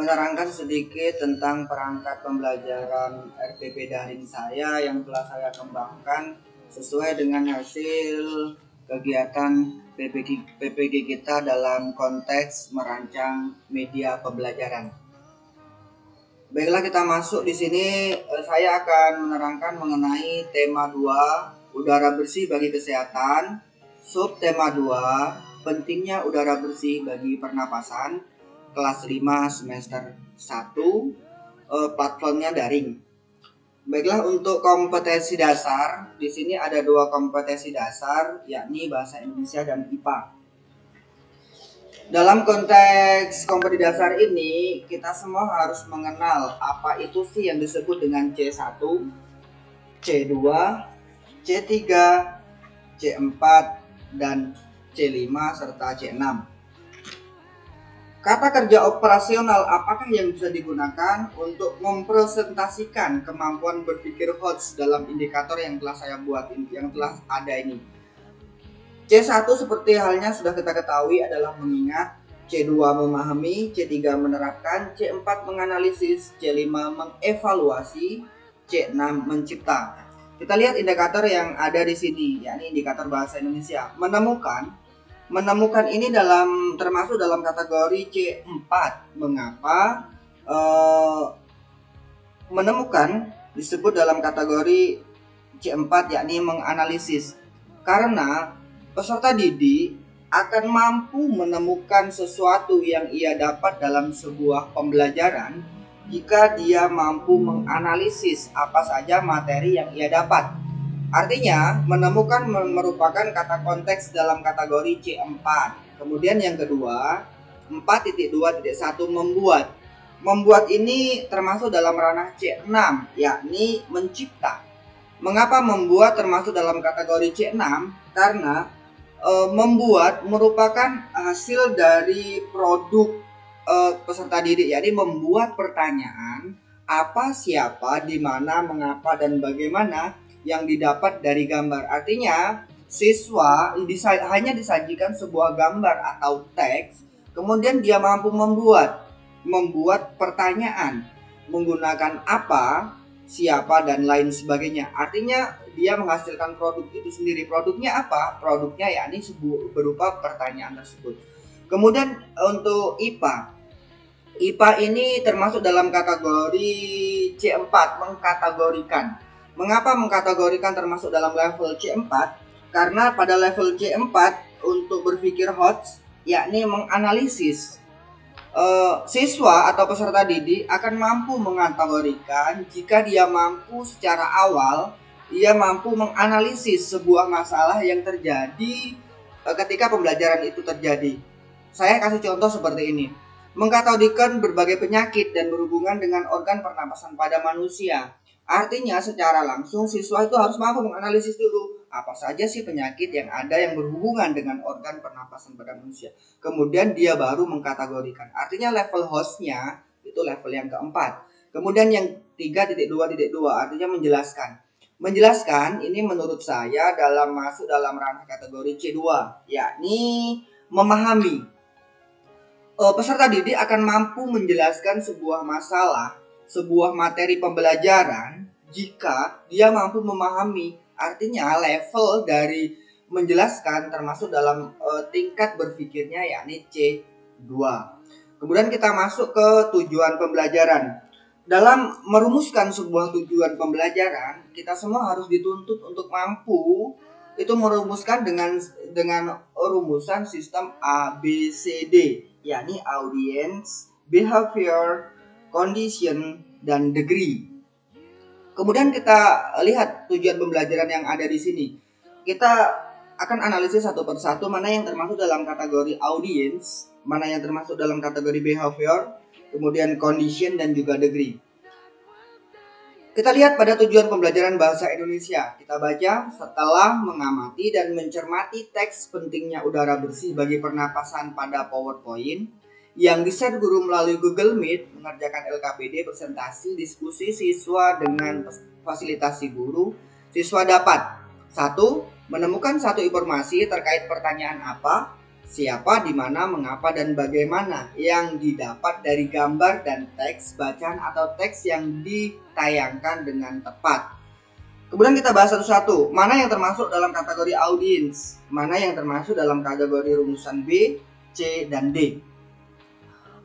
menerangkan sedikit tentang perangkat pembelajaran RPP daring saya yang telah saya kembangkan sesuai dengan hasil kegiatan PPG kita dalam konteks merancang media pembelajaran. Baiklah, kita masuk di sini. Saya akan menerangkan mengenai tema 2, udara bersih bagi kesehatan. Subtema 2, pentingnya udara bersih bagi pernapasan. Kelas 5 semester 1, platformnya daring. Baiklah, untuk kompetensi dasar, di sini ada 2 kompetensi dasar, yakni bahasa Indonesia dan IPA. Dalam konteks kompetensi dasar ini, kita semua harus mengenal apa itu sih yang disebut dengan C1, C2, C3, C4, dan C5 serta C6. Kata kerja operasional apakah yang bisa digunakan untuk mempresentasikan kemampuan berpikir Hodge dalam indikator yang telah saya buat ini, yang telah ada ini. C1 seperti halnya sudah kita ketahui adalah mengingat, C2 memahami, C3 menerapkan, C4 menganalisis, C5 mengevaluasi, C6 mencipta. Kita lihat indikator yang ada di sini, yakni indikator bahasa Indonesia. Menemukan ini termasuk dalam kategori C4. Mengapa menemukan disebut dalam kategori C4, yakni menganalisis? Karena peserta didik akan mampu menemukan sesuatu yang ia dapat dalam sebuah pembelajaran jika dia mampu menganalisis apa saja materi yang ia dapat. Artinya, menemukan merupakan kata konteks dalam kategori C4. Kemudian yang kedua, 4.2.1 membuat. Membuat ini termasuk dalam ranah C6, yakni mencipta. Mengapa membuat termasuk dalam kategori C6? Karena membuat merupakan hasil dari produk peserta didik, yakni membuat pertanyaan apa, siapa, di mana, mengapa, dan bagaimana yang didapat dari gambar. Artinya siswa hanya disajikan sebuah gambar atau teks, kemudian dia mampu membuat pertanyaan menggunakan apa, siapa, dan lain sebagainya. Artinya dia menghasilkan produk itu sendiri. Produknya apa? Produknya yakni berupa pertanyaan tersebut. Kemudian untuk IPA ini termasuk dalam kategori C4, mengkategorikan. Mengapa mengkategorikan termasuk dalam level C4? Karena pada level C4 untuk berpikir Hodge, yakni menganalisis, siswa atau peserta didik akan mampu mengkategorikan jika dia mampu secara awal, ia mampu menganalisis sebuah masalah yang terjadi ketika pembelajaran itu terjadi. Saya kasih contoh seperti ini. Mengkategorikan berbagai penyakit dan berhubungan dengan organ pernapasan pada manusia. Artinya secara langsung siswa itu harus mampu menganalisis dulu apa saja sih penyakit yang ada yang berhubungan dengan organ pernapasan pada manusia. Kemudian dia baru mengkategorikan. Artinya level hostnya itu level yang keempat. Kemudian yang 3.2.2 artinya menjelaskan. Menjelaskan ini menurut saya masuk dalam ranah kategori C2, yakni memahami. Peserta didik akan mampu menjelaskan sebuah masalah, sebuah materi pembelajaran jika dia mampu memahami. Artinya level dari menjelaskan termasuk dalam tingkat berpikirnya, yakni C2. Kemudian kita masuk ke tujuan pembelajaran. Dalam merumuskan sebuah tujuan pembelajaran, kita semua harus dituntut untuk mampu itu merumuskan dengan rumusan sistem ABCD, yakni audience, behavior, condition, dan degree. Kemudian kita lihat tujuan pembelajaran yang ada di sini. Kita akan analisis satu persatu mana yang termasuk dalam kategori audience, mana yang termasuk dalam kategori behavior, kemudian condition, dan juga degree. Kita lihat pada tujuan pembelajaran bahasa Indonesia. Kita baca, setelah mengamati dan mencermati teks pentingnya udara bersih bagi pernapasan pada PowerPoint yang di-share guru melalui Google Meet, mengerjakan LKPD, presentasi, diskusi siswa dengan fasilitasi guru, siswa dapat 1. Menemukan satu informasi terkait pertanyaan apa, siapa, di mana, mengapa, dan bagaimana yang didapat dari gambar dan teks bacaan atau teks yang ditayangkan dengan tepat. Kemudian kita bahas satu-satu, mana yang termasuk dalam kategori audience, mana yang termasuk dalam kategori rumusan B, C, dan D.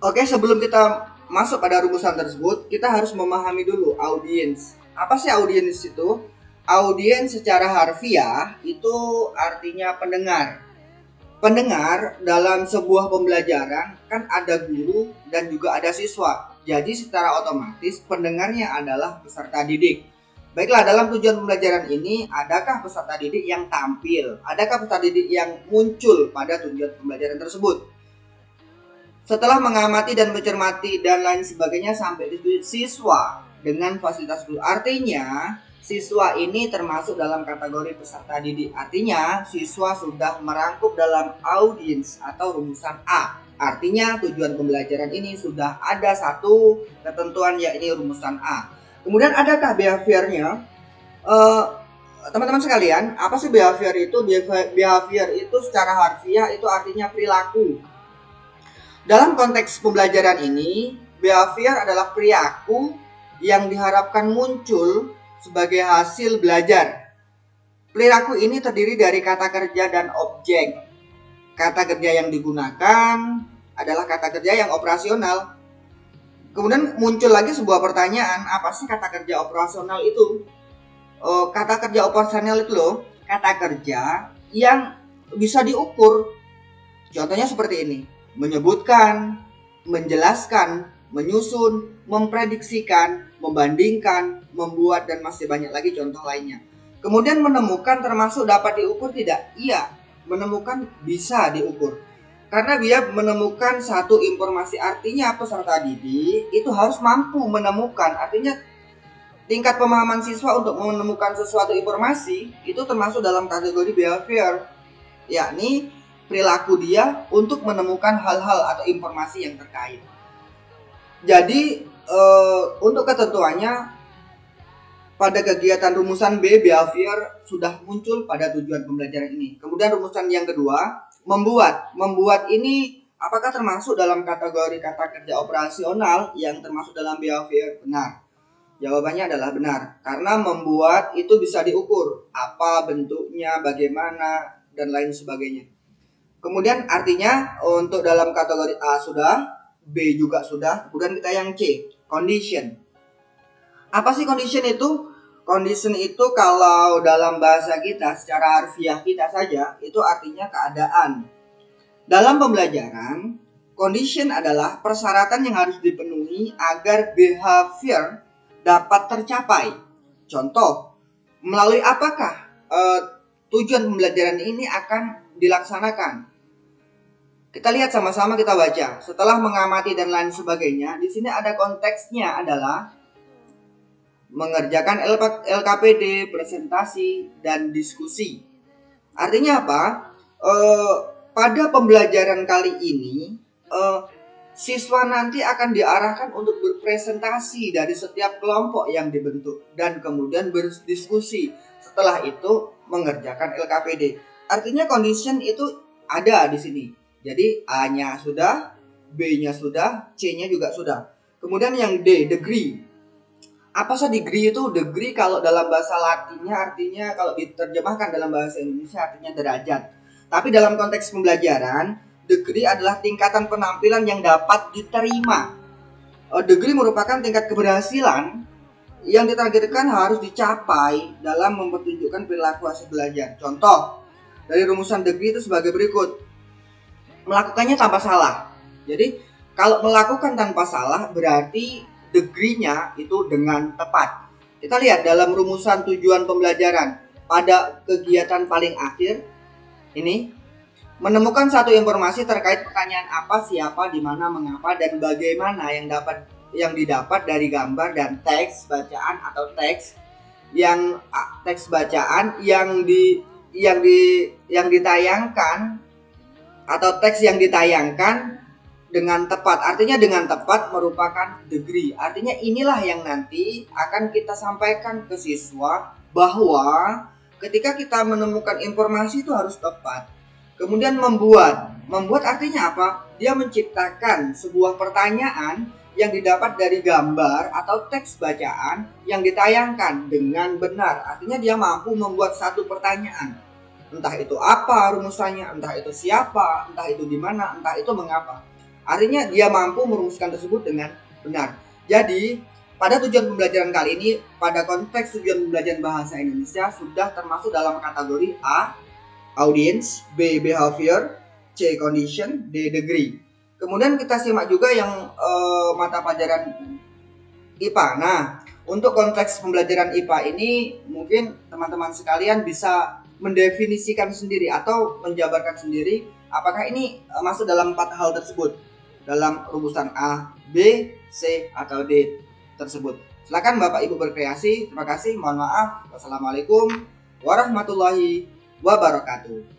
Oke, sebelum kita masuk pada rumusan tersebut, kita harus memahami dulu audience. Apa sih audience itu? Audience secara harfiah itu artinya pendengar. Pendengar dalam sebuah pembelajaran kan ada guru dan juga ada siswa. Jadi secara otomatis pendengarnya adalah peserta didik. Baiklah, dalam tujuan pembelajaran ini, adakah peserta didik yang tampil? Adakah peserta didik yang muncul pada tujuan pembelajaran tersebut? Setelah mengamati dan mencermati dan lain sebagainya sampai di siswa dengan fasilitas guru. Artinya, siswa ini termasuk dalam kategori peserta didik. Artinya, siswa sudah merangkup dalam audiens atau rumusan A. Artinya, tujuan pembelajaran ini sudah ada satu ketentuan, yakni rumusan A. Kemudian adakah behaviornya? Teman-teman sekalian, apa sih behavior itu? Behavior itu secara harfiah itu artinya perilaku. Dalam konteks pembelajaran ini, behavior adalah perilaku yang diharapkan muncul sebagai hasil belajar. Perilaku ini terdiri dari kata kerja dan objek. Kata kerja yang digunakan adalah kata kerja yang operasional. Kemudian muncul lagi sebuah pertanyaan, apa sih kata kerja operasional itu? Kata kerja operasional itu loh, kata kerja yang bisa diukur. Contohnya seperti ini, menyebutkan, menjelaskan, menyusun, memprediksikan, membandingkan, membuat, dan masih banyak lagi contoh lainnya. Kemudian menemukan termasuk dapat diukur tidak? Iya, menemukan bisa diukur. Karena dia menemukan satu informasi, artinya peserta didik itu harus mampu menemukan. Artinya tingkat pemahaman siswa untuk menemukan sesuatu informasi itu termasuk dalam kategori behavior, yakni perilaku dia untuk menemukan hal-hal atau informasi yang terkait. Jadi untuk ketentuannya pada kegiatan rumusan B, behavior sudah muncul pada tujuan pembelajaran ini. Kemudian rumusan yang kedua, membuat. Membuat ini apakah termasuk dalam kategori kata kerja operasional yang termasuk dalam behavior? Benar. Jawabannya adalah benar. Karena membuat itu bisa diukur. Apa bentuknya, bagaimana, dan lain sebagainya. Kemudian artinya untuk dalam kategori A sudah, B juga sudah. Kemudian kita yang C, condition. Apa sih condition itu? Condition itu kalau dalam bahasa kita, secara harfiah kita saja, itu artinya keadaan. Dalam pembelajaran, condition adalah persyaratan yang harus dipenuhi agar behavior dapat tercapai. Contoh, melalui apakah tujuan pembelajaran ini akan dilaksanakan? Kita lihat sama-sama, kita baca. Setelah mengamati dan lain sebagainya, di sini ada konteksnya adalah mengerjakan LKPD, presentasi, dan diskusi. Artinya apa? Pada pembelajaran kali ini, siswa nanti akan diarahkan untuk berpresentasi dari setiap kelompok yang dibentuk dan kemudian berdiskusi. Setelah itu mengerjakan LKPD. Artinya condition itu ada di sini. Jadi A-nya sudah, B-nya sudah, C-nya juga sudah. Kemudian yang D, degree. Apa sih degree itu? Degree kalau dalam bahasa Latinnya artinya, kalau diterjemahkan dalam bahasa Indonesia artinya derajat. Tapi dalam konteks pembelajaran, degree adalah tingkatan penampilan yang dapat diterima. Degree merupakan tingkat keberhasilan yang ditargetkan harus dicapai dalam mempertunjukkan perilaku hasil belajar. Contoh dari rumusan degree itu sebagai berikut. Melakukannya tanpa salah. Jadi kalau melakukan tanpa salah berarti degree-nya itu dengan tepat. Kita lihat dalam rumusan tujuan pembelajaran pada kegiatan paling akhir ini, menemukan satu informasi terkait pertanyaan apa, siapa, di mana, mengapa, dan bagaimana yang didapat dari gambar dan teks bacaan atau teks bacaan yang ditayangkan atau teks yang ditayangkan dengan tepat. Artinya dengan tepat merupakan degree. Artinya inilah yang nanti akan kita sampaikan ke siswa bahwa ketika kita menemukan informasi itu harus tepat. Kemudian membuat. Membuat artinya apa? Dia menciptakan sebuah pertanyaan yang didapat dari gambar atau teks bacaan yang ditayangkan dengan benar. Artinya dia mampu membuat satu pertanyaan. Entah itu apa rumusannya, entah itu siapa, entah itu di mana, entah itu mengapa. Artinya dia mampu merumuskan tersebut dengan benar. Jadi, pada tujuan pembelajaran kali ini, pada konteks tujuan pembelajaran bahasa Indonesia sudah termasuk dalam kategori A, audience, B, behavior, C, condition, D, degree. Kemudian kita simak juga yang mata pelajaran IPA. Nah, untuk konteks pembelajaran IPA ini mungkin teman-teman sekalian bisa mendefinisikan sendiri atau menjabarkan sendiri apakah ini masuk dalam 4 hal tersebut dalam rumusan A, B, C, atau D tersebut. Silakan Bapak Ibu berkreasi. Terima kasih. Mohon maaf. Wassalamualaikum warahmatullahi wabarakatuh.